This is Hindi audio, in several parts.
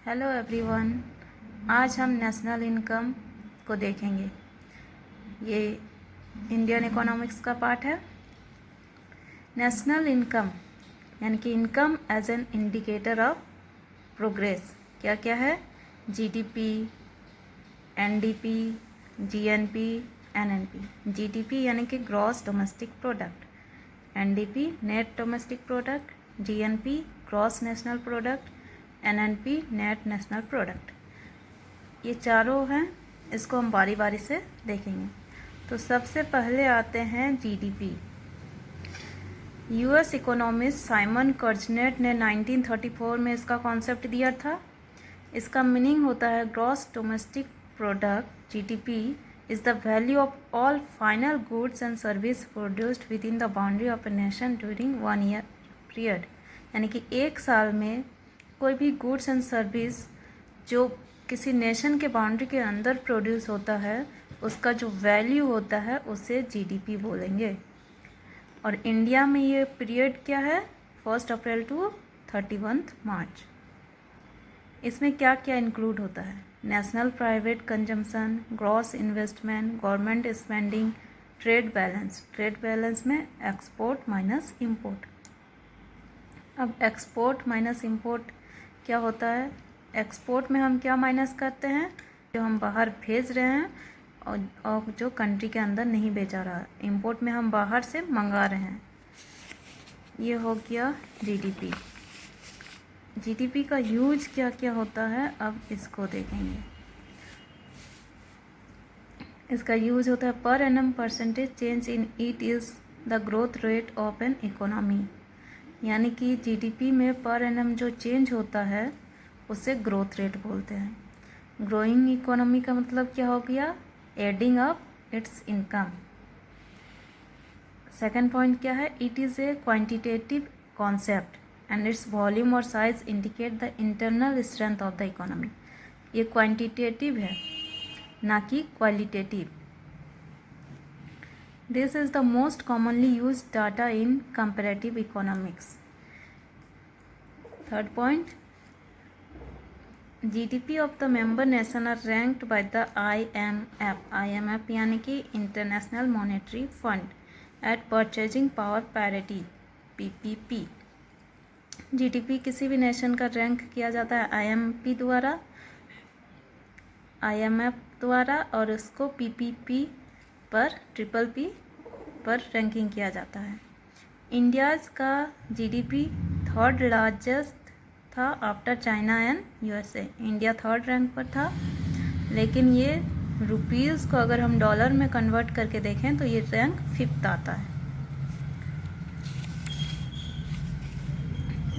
Hello everyone. आज हम नेशनल इनकम को देखेंगे। ये इंडियन इकोनॉमिक्स का पार्ट है। नेशनल इनकम यानी कि income as an indicator of progress क्या क्या है? GDP, NDP, GNP, NNP. GDP यानी कि gross domestic product, NDP net domestic product, GNP gross national product, NNP net national product. ये चारों हैं, इसको हम बारी बारी से देखेंगे। तो सबसे पहले आते हैं जीडीपी। यूएस इकोनॉमिस्ट साइमन कर्जनेट ने 1934 में इसका कॉन्सेप्ट दिया था। इसका मीनिंग होता है gross domestic product. GDP is the value of all final goods and service produced with in the boundary of a nation during 1 year period. यानी कि एक साल में कोई भी गुड्स एंड सर्विस जो किसी नेशन के बाउंड्री के अंदर प्रोड्यूस होता है, उसका जो वैल्यू होता है उसे जीडीपी बोलेंगे। और इंडिया में ये पीरियड क्या है? 1 अप्रैल टू 31 मार्च। इसमें क्या क्या इंक्लूड होता है? National private consumption, gross investment, government spending, trade balance. Trade balance में एक्सपोर्ट माइनस इंपोर्ट। अब एक्सपोर्ट माइनस इंपोर्ट क्या होता है? एक्सपोर्ट में हम क्या माइनस करते हैं? जो हम बाहर भेज रहे हैं और जो कंट्री के अंदर नहीं बेचा रहा। इंपोर्ट में हम बाहर से मंगा रहे हैं। ये हो गया जीडीपी। जीडीपी का यूज क्या क्या होता है, अब इसको देखेंगे। इसका यूज होता है per annum percentage change in it is the growth rate of an economy. यानी कि जीडीपी में पर एनम जो चेंज होता है उसे ग्रोथ रेट बोलते हैं। ग्रोइंग इकोनॉमी का मतलब क्या हो गया? Adding up its income. Second point क्या है? It is a quantitative concept and its volume और size indicate the internal strength of the economy. ये क्वांटिटेटिव है ना कि qualitative. This is the most commonly used data in comparative economics. Third point, GDP of the member nation are ranked by the IMF। IMF यानी कि international monetary fund at purchasing power parity, PPP। GDP किसी भी नेशन का रैंक किया जाता है IMF द्वारा और उसको PPP पर PPP पर रैंकिंग किया जाता है। इंडियाज़ का जीडीपी थर्ड लार्जेस्ट था after China and USA। India third rank पर था, लेकिन ये रुपीज़ को अगर हम डॉलर में कन्वर्ट करके देखें तो ये रैंक 5th आता है।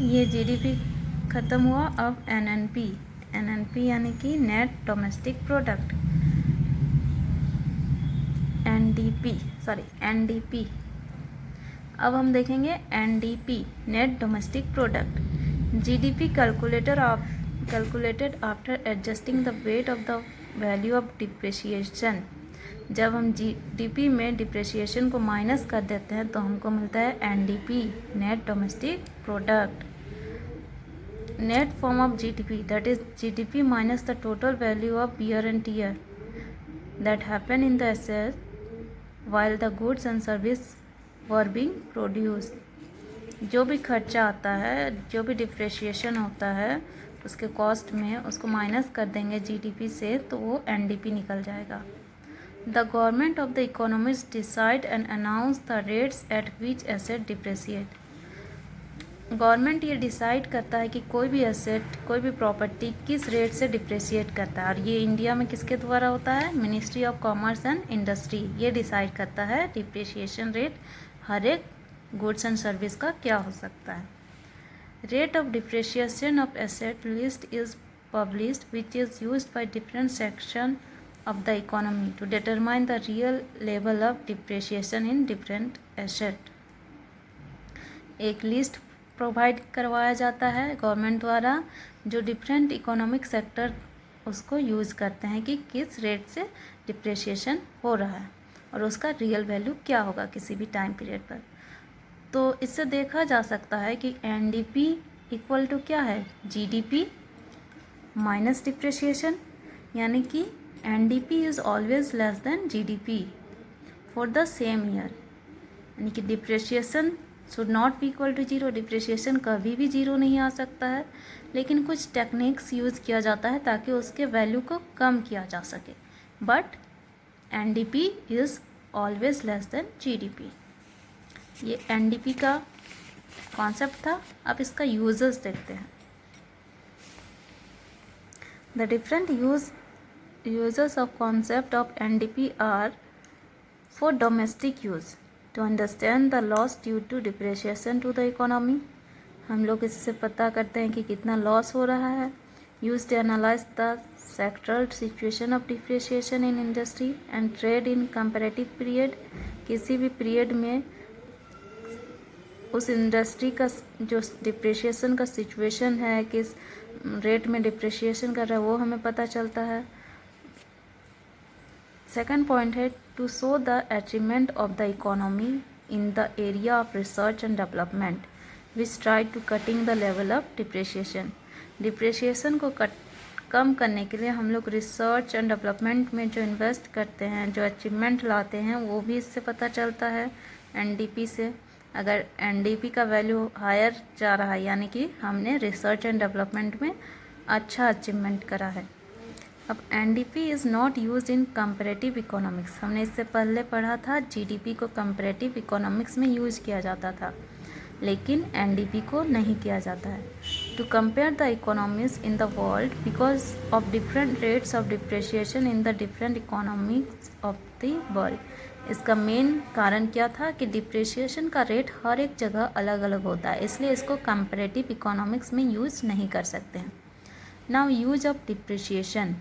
ये जीडीपी ख़त्म हुआ। अब एनएनपी यानी कि नेट डोमेस्टिक प्रोडक्ट। एनडीपी। अब हम देखेंगे NDP net domestic product. GDP calculated after adjusting the weight of the value of depreciation. जब हम जीडीपी में डिप्रिसिएशन को माइनस कर देते हैं तो हमको मिलता है NDP net domestic product. Net form of GDP that is GDP minus the total value of wear and tear that happen in the asset while the goods and service were being produced. जो भी खर्चा आता है, जो भी डिप्रिसिएशन होता है उसके कॉस्ट में, उसको माइनस कर देंगे जीडीपी से तो वो एनडीपी निकल जाएगा। The government of the economist decide and announce the rates eight which asset depreciate. Government ये डिसाइड करता है कि कोई भी एसेट, कोई भी प्रॉपर्टी किस रेट से डिप्रिसिएट करता है, और ये इंडिया में किसके द्वारा होता है? Ministry of commerce and industry. ये डिसाइड करता है डिप्रिसिएशन रेट हर एक गुड्स एंड सर्विस का क्या हो सकता है। Rate of depreciation of asset list is published which is used by different section of the economy to determine the real level of depreciation in different asset. एक लिस्ट प्रोवाइड करवाया जाता है गवर्नमेंट द्वारा, जो डिफरेंट इकोनॉमिक सेक्टर उसको यूज़ करते हैं कि किस रेट से डिप्रिसिएशन हो रहा है और उसका रियल वैल्यू क्या होगा किसी भी टाइम पीरियड पर। तो इससे देखा जा सकता है कि एनडीपी इक्वल टू क्या है? जीडीपी माइनस डिप्रिसिएशन, यानी कि NDP is always less than GDP for the same year, यानी कि depreciation should not be equal to zero. Depreciation कभी भी जीरो नहीं आ सकता है, लेकिन कुछ टेक्निक्स यूज़ किया जाता है ताकि उसके वैल्यू को कम किया जा सके, but NDP is always less than GDP. ये एनडीपी का कॉन्सेप्ट था। अब इसका यूजेस देखते हैं। The different uses of concept of NDP are for domestic use to understand the loss due to depreciation to the economy। हम लोग इससे पता करते हैं कि कितना लॉस हो रहा है। Use to analyse the sectoral situation of depreciation in industry and trade in comparative period. किसी भी पीरियड में उस इंडस्ट्री का जो डिप्रिसिएशन का सिचुएशन है, किस रेट में डिप्रिसिएशन कर रहा है, वो हमें पता चलता है। सेकंड पॉइंट है to show the achievement of the economy in the area of research and development which try to cutting the level of depreciation. Depreciation को कम करने के लिए हम लोग रिसर्च एंड डेवलपमेंट में जो इन्वेस्ट करते हैं, जो अचीवमेंट लाते हैं, वो भी इससे पता चलता है एनडीपी से। अगर एनडीपी का वैल्यू हायर जा रहा है, यानी कि हमने रिसर्च एंड डेवलपमेंट में अच्छा अचीवमेंट करा है। अब NDP is not used in comparative economics. हमने इससे पहले पढ़ा था जीडीपी को कंपैरेटिव इकोनॉमिक्स में यूज किया जाता था, लेकिन एनडीपी को नहीं किया जाता है। To compare the economies in the world because of different rates of depreciation in the different economics of the world. इसका मेन कारण क्या था कि डिप्रिसिएशन का रेट हर एक जगह अलग अलग होता है, इसलिए इसको कंपैरेटिव इकोनॉमिक्स में यूज नहीं कर सकते हैं। Now use of depreciation.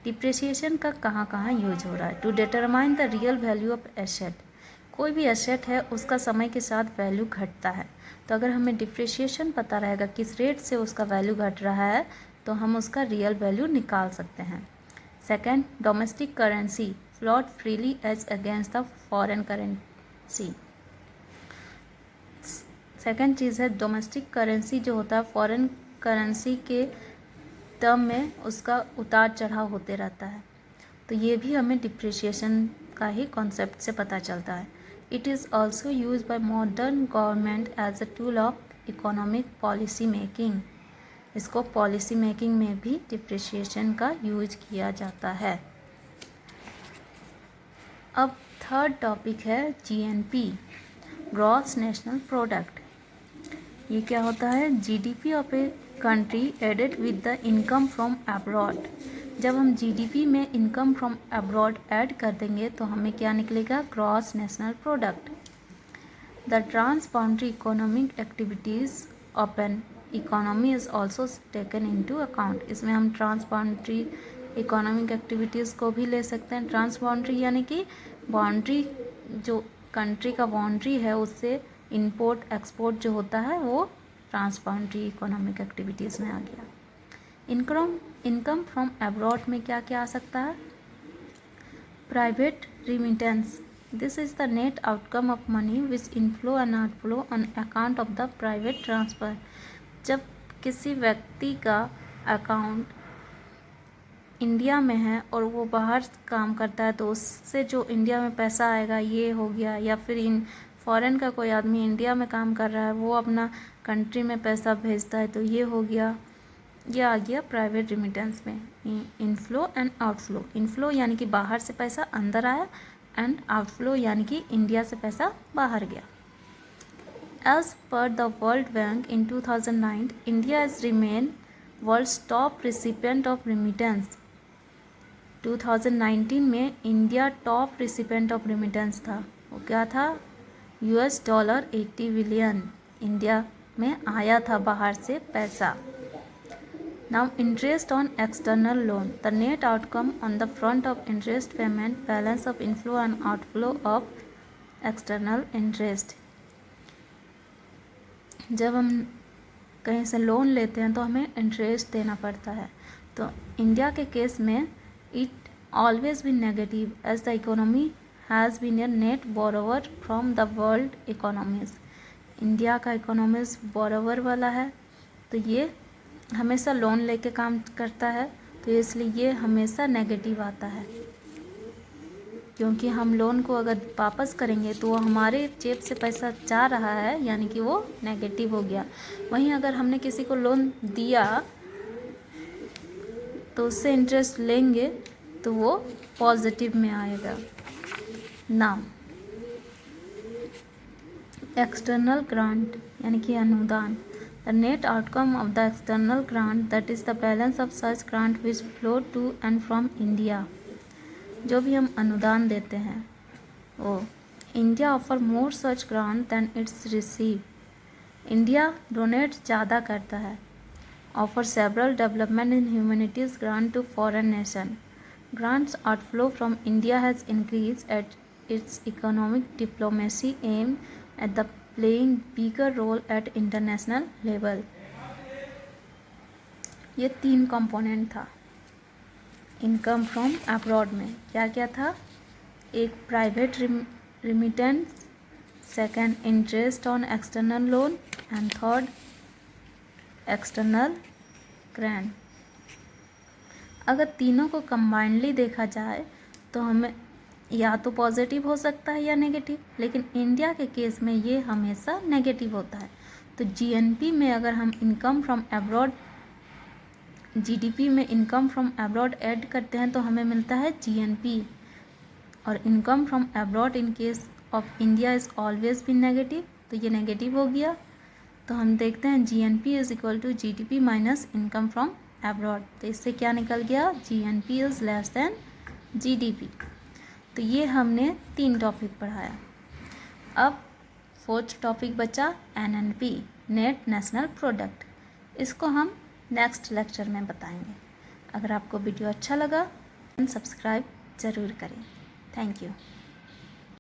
Depreciation का कहाँ कहाँ यूज हो रहा है? To determine the real value of asset. कोई भी एसेट है उसका समय के साथ वैल्यू घटता है, तो अगर हमें डिप्रिसिएशन पता रहेगा किस रेट से उसका वैल्यू घट रहा है, तो हम उसका रियल वैल्यू निकाल सकते हैं। Second, domestic currency float freely as against the foreign currency. Second चीज़ है डोमेस्टिक करेंसी जो होता है फॉरेन करेंसी के टर्म में उसका उतार चढ़ाव होते रहता है, तो ये भी हमें डिप्रिसिएशन का ही कॉन्सेप्ट से पता चलता है। It is also use by modern government as a tool of economic policy making. इसको पॉलिसी मेकिंग में भी डिप्रिसिएशन का यूज किया जाता है। अब थर्ड टॉपिक है जीएनपी, ग्रॉस नेशनल प्रोडक्ट। ये क्या होता है? GDP of a country added with the income from abroad. जब हम जीडीपी में इनकम फ्रॉम अब्रॉड ऐड कर देंगे तो हमें क्या निकलेगा? Gross national product. The trans boundary economic activities of an economy is also taken into account. इसमें हम ट्रांस बाउंड्री इकोनॉमिक एक्टिविटीज़ को भी ले सकते हैं। ट्रांस बाउंड्री यानी कि बाउंड्री, जो कंट्री का बाउंड्री है उससे इंपोर्ट एक्सपोर्ट जो होता है वो ट्रांस बाउंड्री इकोनॉमिक एक्टिविटीज़ में आ गया। इनकम फ्रॉम अब्रॉड में क्या क्या आ सकता है? Private remittance, this is the net outcome of money which inflow and outflow on account of the private transfer. जब किसी व्यक्ति का अकाउंट इंडिया में है और वो बाहर काम करता है, तो उससे जो इंडिया में पैसा आएगा ये हो गया। या फिर इन फॉरेन का कोई आदमी इंडिया में काम कर रहा है, वो अपना कंट्री में पैसा भेजता है, तो ये हो गया, ये आ गया प्राइवेट रिमिटेंस में। Inflow and outflow. इनफ्लो यानी कि बाहर से पैसा अंदर आया, एंड आउटफ्लो यानी कि इंडिया से पैसा बाहर गया। As per the world bank in 2009, India has remain world's top recipient of remittance. 2019 में India top recipient of remittance था। वो क्या था? $80 बिलियन इंडिया में आया था बाहर से पैसा। Now interest on external loan, the net outcome on the front of interest payment, balance of inflow and outflow of external interest. जब हम कहीं से लोन लेते हैं तो हमें इंटरेस्ट देना पड़ता है, तो इंडिया के केस में it always been negative as the economy has been a net borrower from the world economies. India का इकोनॉमीज बोरोवर वाला है, तो ये हमेशा लोन लेके काम करता है, तो इसलिए ये हमेशा नेगेटिव आता है, क्योंकि हम लोन को अगर वापस करेंगे तो वो हमारे जेब से पैसा जा रहा है, यानी कि वो नेगेटिव हो गया। वहीं अगर हमने किसी को लोन दिया तो उससे इंटरेस्ट लेंगे तो वो पॉजिटिव में आएगा। नाउ एक्सटर्नल ग्रांट यानी कि अनुदान, the net outcome of the external grant that is the balance of such grant which flow to and from India. जो भी हम अनुदान देते हैं वो India offer more such grant than it's receive. India donate ज़्यादा करता है। Offer several development in humanities grant to foreign nation. Grants outflow from India has increase at its economic diplomacy aimed at the playing bigger role at international level। ये 3 कंपोनेंट था इनकम फ्रॉम अब्रॉड में। क्या क्या था? एक private remittance, second interest on external loan and third external grant. अगर तीनों को कंबाइंडली देखा जाए तो हमें या तो पॉजिटिव हो सकता है या नेगेटिव, लेकिन इंडिया के केस में ये हमेशा नेगेटिव होता है। तो जीएनपी में अगर हम इनकम फ्रॉम अब्रॉड, जीडीपी में इनकम फ्रॉम अब्रॉड ऐड करते हैं तो हमें मिलता है जीएनपी, और income from abroad in case of India is always been negative, तो ये नेगेटिव हो गया। तो हम देखते हैं GNP is equal to GDP minus income from abroad. तो इससे क्या निकल गया? GNP is less than GDP. तो ये हमने 3 टॉपिक पढ़ाया। अब 4th टॉपिक बचा एनएनपी, नेट नेशनल प्रोडक्ट। इसको हम नेक्स्ट लेक्चर में बताएंगे। अगर आपको वीडियो अच्छा लगा तो सब्सक्राइब ज़रूर करें। Thank you.